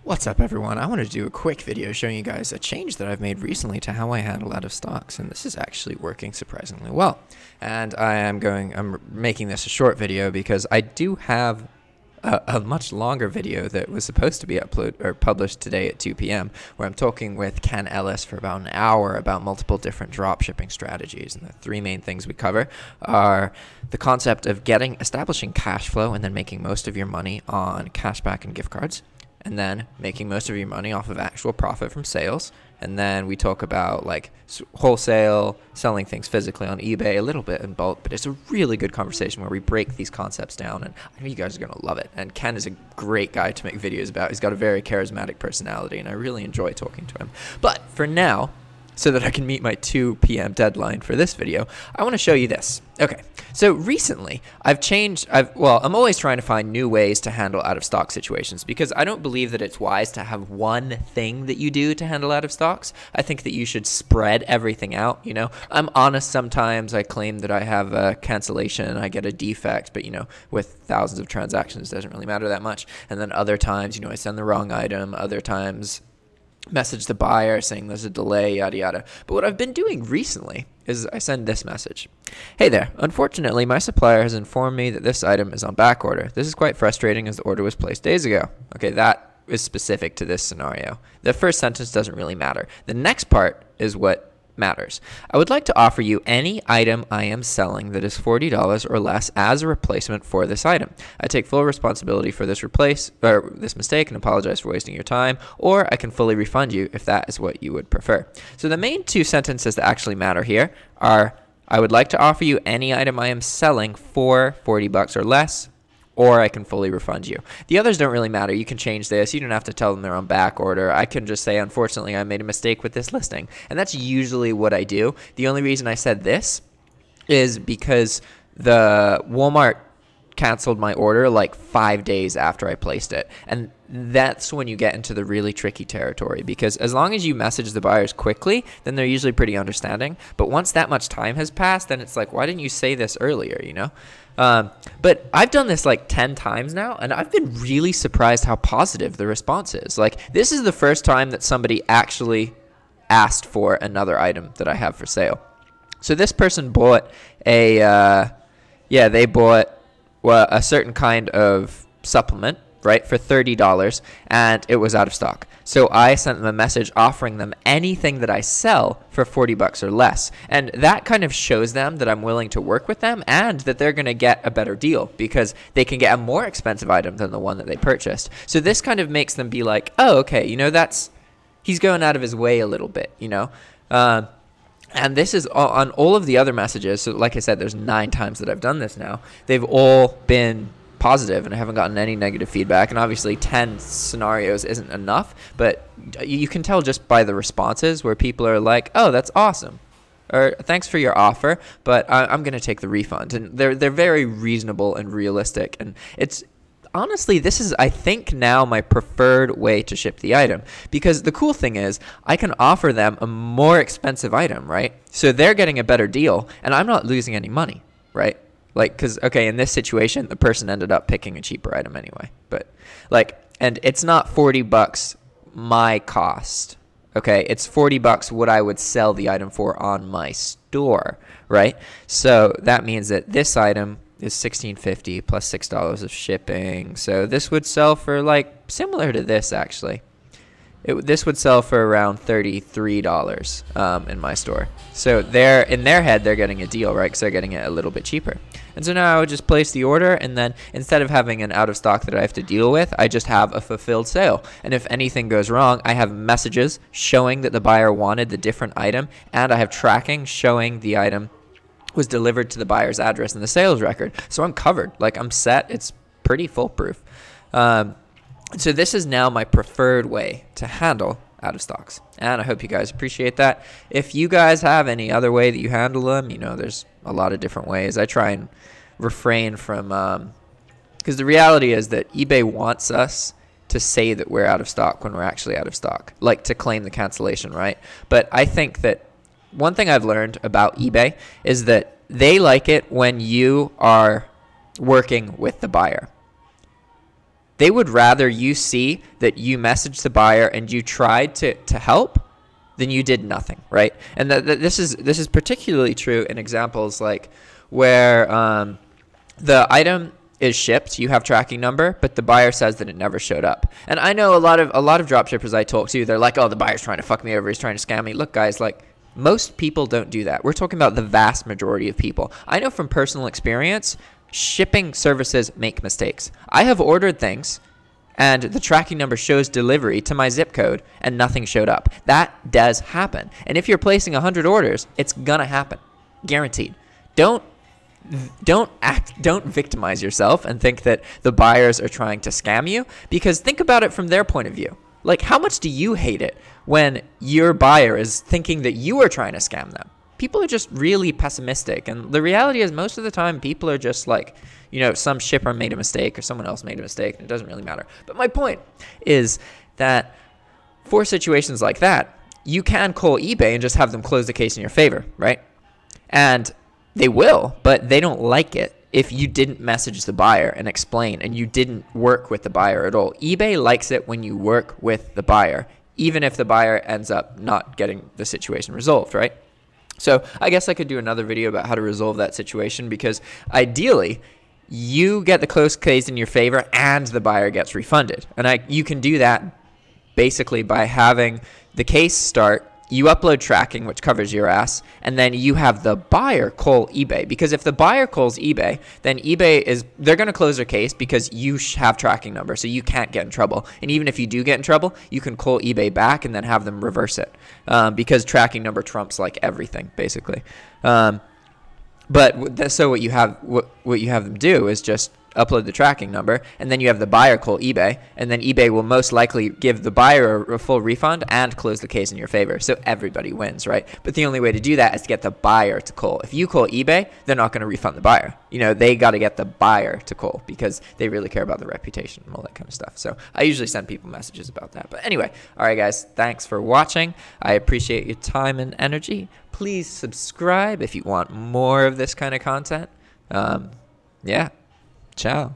What's up, everyone? I wanted to do a quick video showing you guys a change that I've made recently to how I handle out of stocks, and this is actually working surprisingly well. And I'm making this a short video because I do have a much longer video that was supposed to be published today at 2 p.m. where I'm talking with Ken Ellis for about an hour about multiple different drop shipping strategies. And the three main things we cover are the concept of establishing cash flow and then making most of your money on cashback and gift cards, and then making most of your money off of actual profit from sales. And then we talk about like wholesale, selling things physically on eBay, a little bit in bulk, but it's a really good conversation where we break these concepts down, and I know you guys are going to love it. And Ken is a great guy to make videos about. He's got a very charismatic personality, and I really enjoy talking to him. But for now, so that I can meet my 2 p.m. deadline for this video, I want to show you this. Okay, so recently I'm always trying to find new ways to handle out of stock situations because I don't believe that it's wise to have one thing that you do to handle out of stocks. I think that you should spread everything out, you know. I'm honest sometimes. I claim that I have a cancellation, I get a defect, but you know, with thousands of transactions, it doesn't really matter that much. And then other times, you know, I send the wrong item, other times message the buyer saying there's a delay, yada yada. But what I've been doing recently is I send this message. Hey there, unfortunately my supplier has informed me that this item is on back order. This is quite frustrating as the order was placed days ago. Okay, that is specific to this scenario. The first sentence doesn't really matter. The next part is what matters. I would like to offer you any item I am selling that is $40 or less as a replacement for this item. I take full responsibility for this mistake and apologize for wasting your time, or I can fully refund you if that is what you would prefer. So the main two sentences that actually matter here are, I would like to offer you any item I am selling for $40 or less, or I can fully refund you. The others don't really matter. You can change this. You don't have to tell them they're on back order. I can just say, unfortunately, I made a mistake with this listing. And that's usually what I do. The only reason I said this is because the Walmart canceled my order like 5 days after I placed it. And that's when you get into the really tricky territory, because as long as you message the buyers quickly, then they're usually pretty understanding. But once that much time has passed, then it's like, why didn't you say this earlier, you know? But I've done this like 10 times now, and I've been really surprised how positive the response is. Like, this is the first time that somebody actually asked for another item that I have for sale. So this person bought a certain kind of supplement, right, for $30, and it was out of stock. So I sent them a message offering them anything that I sell for $40 or less. And that kind of shows them that I'm willing to work with them and that they're going to get a better deal because they can get a more expensive item than the one that they purchased. So this kind of makes them be like, oh, okay, you know, he's going out of his way a little bit, you know. And this is on all of the other messages. So like I said, there's 9 times that I've done this now. They've all been positive, and I haven't gotten any negative feedback. And obviously 10 scenarios isn't enough, but you can tell just by the responses where people are like, oh, that's awesome, or thanks for your offer, but I'm going to take the refund. And they're very reasonable and realistic. And it's honestly, this is, I think, now my preferred way to ship the item, because the cool thing is I can offer them a more expensive item, right? So they're getting a better deal and I'm not losing any money, right? Like, because, okay, in this situation, the person ended up picking a cheaper item anyway. But, like, and it's not $40 my cost, okay? It's $40 what I would sell the item for on my store, right? So that means that this item is $16.50 plus $6 of shipping. So this would sell for, like, similar to this, actually. This would sell for around $33 in my store. So in their head, they're getting a deal, right? Because they're getting it a little bit cheaper. And so now I would just place the order, and then instead of having an out of stock that I have to deal with, I just have a fulfilled sale. And if anything goes wrong, I have messages showing that the buyer wanted the different item, and I have tracking showing the item was delivered to the buyer's address in the sales record. So I'm covered. Like, I'm set. It's pretty foolproof. So this is now my preferred way to handle out of stocks, and I hope you guys appreciate that. If you guys have any other way that you handle them, you know, there's a lot of different ways. I try and refrain from, because the reality is that eBay wants us to say that we're out of stock when we're actually out of stock, like to claim the cancellation, right? But I think that one thing I've learned about eBay is that they like it when you are working with the buyer. They would rather you see that you messaged the buyer and you tried to help than you did nothing, right? And this is particularly true in examples like where the item is shipped, you have tracking number, but the buyer says that it never showed up. And I know a lot of dropshippers I talk to, they're like, oh, the buyer's trying to fuck me over, he's trying to scam me. Look, guys, like, most people don't do that. We're talking about the vast majority of people. I know from personal experience, shipping services make mistakes. I have ordered things and the tracking number shows delivery to my zip code and nothing showed up. That does happen. And if you're placing 100 orders, it's gonna happen. Guaranteed. Don't victimize yourself and think that the buyers are trying to scam you, because think about it from their point of view. Like, how much do you hate it when your buyer is thinking that you are trying to scam them? People are just really pessimistic. And the reality is most of the time people are just like, you know, some shipper made a mistake or someone else made a mistake, and it doesn't really matter. But my point is that for situations like that, you can call eBay and just have them close the case in your favor, right? And they will, but they don't like it if you didn't message the buyer and explain and you didn't work with the buyer at all. eBay likes it when you work with the buyer, even if the buyer ends up not getting the situation resolved, right? So I guess I could do another video about how to resolve that situation, because ideally you get the closed case in your favor and the buyer gets refunded. And you can do that basically by having the case start, you upload tracking, which covers your ass, and then you have the buyer call eBay. Because if the buyer calls eBay, then they're going to close their case because you have tracking number, so you can't get in trouble. And even if you do get in trouble, you can call eBay back and then have them reverse it, because tracking number trumps like everything, basically. So what you have them do is just upload the tracking number, and then you have the buyer call eBay, and then eBay will most likely give the buyer a full refund and close the case in your favor. So everybody wins, right? But the only way to do that is to get the buyer to call. If you call eBay, they're not going to refund the buyer. You know, they got to get the buyer to call because they really care about the reputation and all that kind of stuff. So I usually send people messages about that. But anyway, all right, guys, thanks for watching. I appreciate your time and energy. Please subscribe if you want more of this kind of content. Yeah. Ciao.